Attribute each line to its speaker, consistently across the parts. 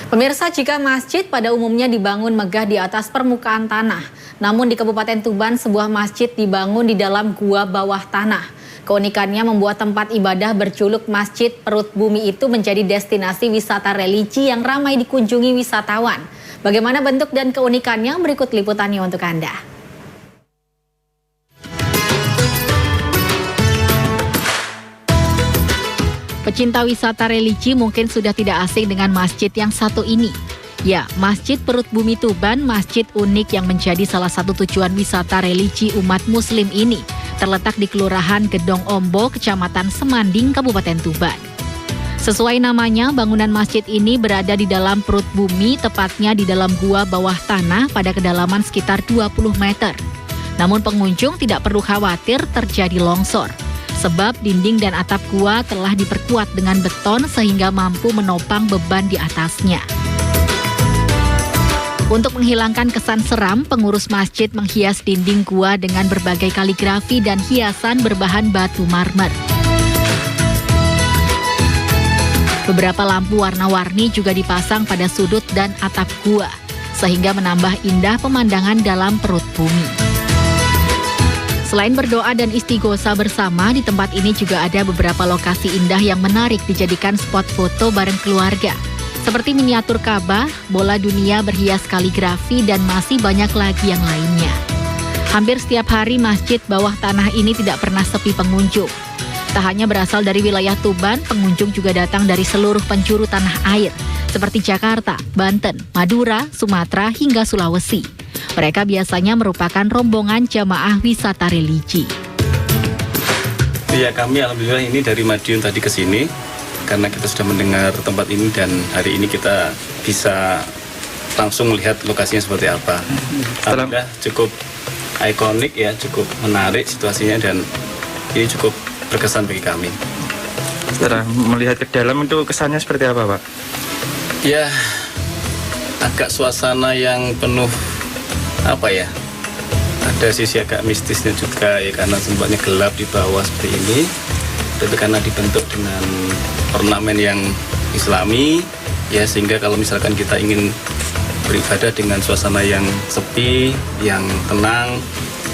Speaker 1: Pemirsa, jika masjid pada umumnya dibangun megah di atas permukaan tanah, namun di Kabupaten Tuban sebuah masjid dibangun di dalam gua bawah tanah. Keunikannya membuat tempat ibadah berjuluk Masjid Perut Bumi itu menjadi destinasi wisata religi yang ramai dikunjungi wisatawan. Bagaimana bentuk dan keunikannya? Berikut liputannya untuk Anda. Pecinta wisata religi mungkin sudah tidak asing dengan masjid yang satu ini. Ya, Masjid Perut Bumi Tuban, masjid unik yang menjadi salah satu tujuan wisata religi umat muslim ini, terletak di Kelurahan Gedong Ombo, Kecamatan Semanding, Kabupaten Tuban. Sesuai namanya, bangunan masjid ini berada di dalam perut bumi, tepatnya di dalam gua bawah tanah pada kedalaman sekitar 20 meter. Namun pengunjung tidak perlu khawatir terjadi longsor, sebab dinding dan atap gua telah diperkuat dengan beton sehingga mampu menopang beban di atasnya. Untuk menghilangkan kesan seram, pengurus masjid menghias dinding gua dengan berbagai kaligrafi dan hiasan berbahan batu marmer. Beberapa lampu warna-warni juga dipasang pada sudut dan atap gua, sehingga menambah indah pemandangan dalam perut bumi. Selain berdoa dan istighosa bersama, di tempat ini juga ada beberapa lokasi indah yang menarik dijadikan spot foto bareng keluarga. Seperti miniatur Ka'bah, bola dunia berhias kaligrafi, dan masih banyak lagi yang lainnya. Hampir setiap hari masjid bawah tanah ini tidak pernah sepi pengunjung. Tak hanya berasal dari wilayah Tuban, pengunjung juga datang dari seluruh penjuru tanah air, seperti Jakarta, Banten, Madura, Sumatera, hingga Sulawesi. Mereka biasanya merupakan rombongan jamaah wisata religi.
Speaker 2: Ya, kami alhamdulillah ini dari Madiun tadi ke sini karena kita sudah mendengar tempat ini dan hari ini kita bisa langsung melihat lokasinya seperti apa. Alhamdulillah cukup ikonik ya, cukup menarik situasinya dan ini cukup berkesan bagi kami.
Speaker 3: Setelah melihat ke dalam itu kesannya seperti apa, Pak?
Speaker 2: Ya, agak suasana yang penuh apa ya, ada sisi agak mistisnya juga ya, karena tempatnya gelap di bawah seperti ini. Itu karena dibentuk dengan ornamen yang islami ya, sehingga kalau misalkan kita ingin beribadah dengan suasana yang sepi, yang tenang,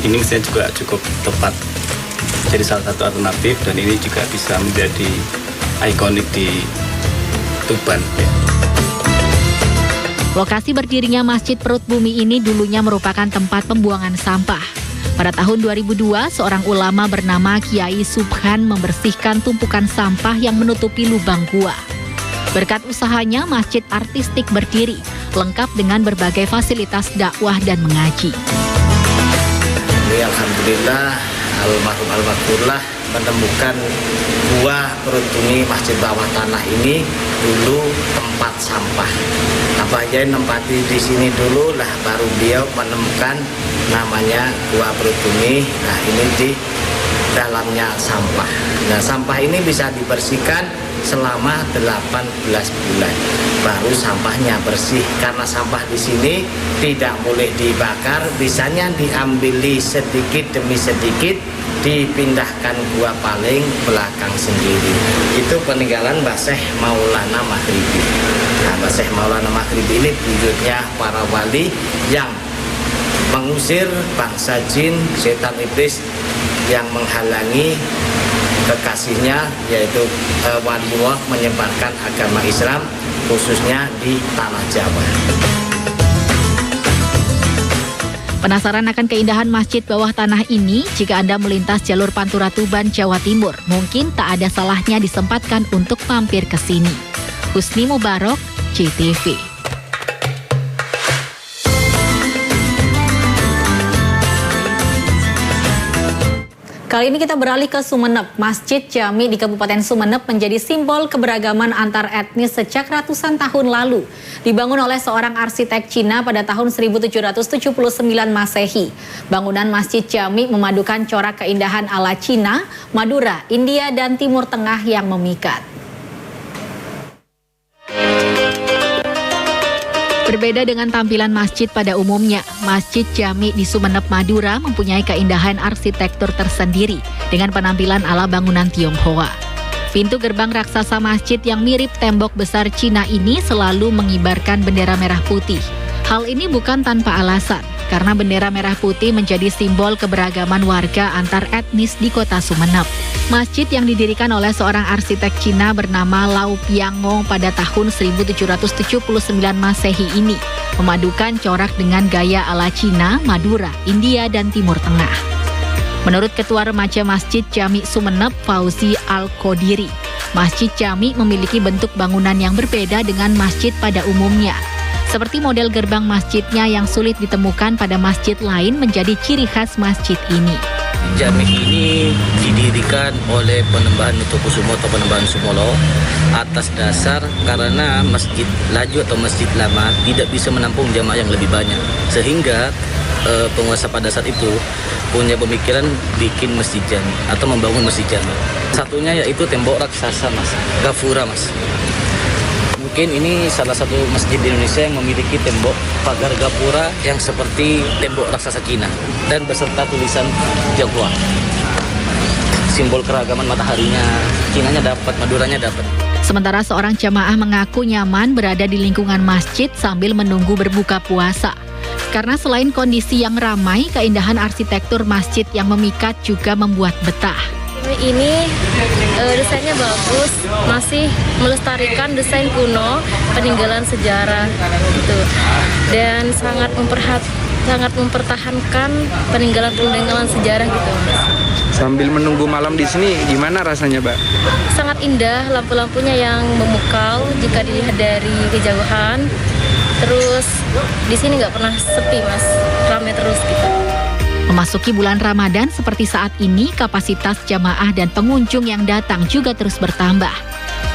Speaker 2: ini mestinya juga cukup tepat jadi salah satu alternatif, dan ini juga bisa menjadi ikonik di Tuban ya.
Speaker 1: Lokasi berdirinya Masjid Perut Bumi ini dulunya merupakan tempat pembuangan sampah. Pada tahun 2002, seorang ulama bernama Kiai Subhan membersihkan tumpukan sampah yang menutupi lubang gua. Berkat usahanya, masjid artistik berdiri, lengkap dengan berbagai fasilitas dakwah dan mengaji.
Speaker 4: Alhamdulillah, almarhumlah menemukan gua Perut Bumi Masjid Bawah Tanah ini dulu tempat sampah. Apa aja nempati di sini dulu lah, baru dia menemukan namanya gua Perut Bumi. Nah, ini di dalamnya sampah. Nah, sampah ini bisa dibersihkan selama 18 bulan. Baru sampahnya bersih, karena sampah di sini tidak boleh dibakar, bisanya diambili sedikit demi sedikit, dipindahkan gua paling belakang sendiri. Itu peninggalan Mbah Syekh Maulana Maghribi. Nah, Mbah Syekh Maulana Maghribi ini wujudnya para wali yang mengusir bangsa jin, setan iblis yang menghalangi kekasihnya, yaitu waliullah, menyebarkan agama Islam khususnya di tanah Jawa.
Speaker 1: Penasaran akan keindahan masjid bawah tanah ini? Jika Anda melintas jalur Pantura Tuban, Jawa Timur, mungkin tak ada salahnya disempatkan untuk mampir ke sini. Husni Mubarok, JTV. Kali ini kita beralih ke Sumeneb. Masjid Jami di Kabupaten Sumeneb menjadi simbol keberagaman antar etnis sejak ratusan tahun lalu. Dibangun oleh seorang arsitek Cina pada tahun 1779 Masehi. Bangunan Masjid Jami memadukan corak keindahan ala Cina, Madura, India, dan Timur Tengah yang memikat. Berbeda dengan tampilan masjid pada umumnya, Masjid Jami di Sumeneb, Madura mempunyai keindahan arsitektur tersendiri dengan penampilan ala bangunan Tionghoa. Pintu gerbang raksasa masjid yang mirip tembok besar Cina ini selalu mengibarkan bendera merah putih. Hal ini bukan tanpa alasan, karena bendera merah putih menjadi simbol keberagaman warga antar etnis di kota Sumeneb. Masjid yang didirikan oleh seorang arsitek Cina bernama Lau Piango pada tahun 1779 Masehi ini memadukan corak dengan gaya ala Cina, Madura, India, dan Timur Tengah. Menurut Ketua Remaja Masjid Jami Sumeneb, Fauzi Al-Qodiri, Masjid Jami memiliki bentuk bangunan yang berbeda dengan masjid pada umumnya. Seperti model gerbang masjidnya yang sulit ditemukan pada masjid lain menjadi ciri khas masjid ini.
Speaker 5: Jami ini didirikan oleh Penembahan Nutokusumo atau Penembahan Sumolo atas dasar karena masjid laju atau masjid lama tidak bisa menampung jamaah yang lebih banyak. Sehingga penguasa pada saat itu punya pemikiran bikin masjid jami atau membangun masjid jami. Satunya yaitu tembok raksasa, Mas. Gapura, Mas. Mungkin ini salah satu masjid di Indonesia yang memiliki tembok pagar gapura yang seperti tembok raksasa Cina dan beserta tulisan Tionghoa. Simbol keragaman mataharinya, Cinanya dapat, Maduranya dapat.
Speaker 1: Sementara seorang jamaah mengaku nyaman berada di lingkungan masjid sambil menunggu berbuka puasa. Karena selain kondisi yang ramai, keindahan arsitektur masjid yang memikat juga membuat betah.
Speaker 6: Ini desainnya bagus, masih melestarikan desain kuno, peninggalan sejarah gitu. Dan sangat mempertahankan peninggalan sejarah gitu.
Speaker 3: Sambil menunggu malam di sini, gimana rasanya, Mbak?
Speaker 6: Sangat indah, lampu-lampunya yang memukau jika dilihat dari kejauhan. Terus di sini nggak pernah sepi, Mas, ramai terus gitu.
Speaker 1: Memasuki bulan Ramadan seperti saat ini, kapasitas jamaah dan pengunjung yang datang juga terus bertambah.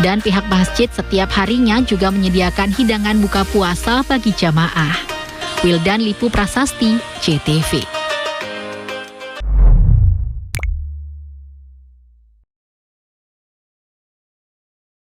Speaker 1: Dan pihak masjid setiap harinya juga menyediakan hidangan buka puasa bagi jamaah. Wildan Lipu Prasasti, JTV.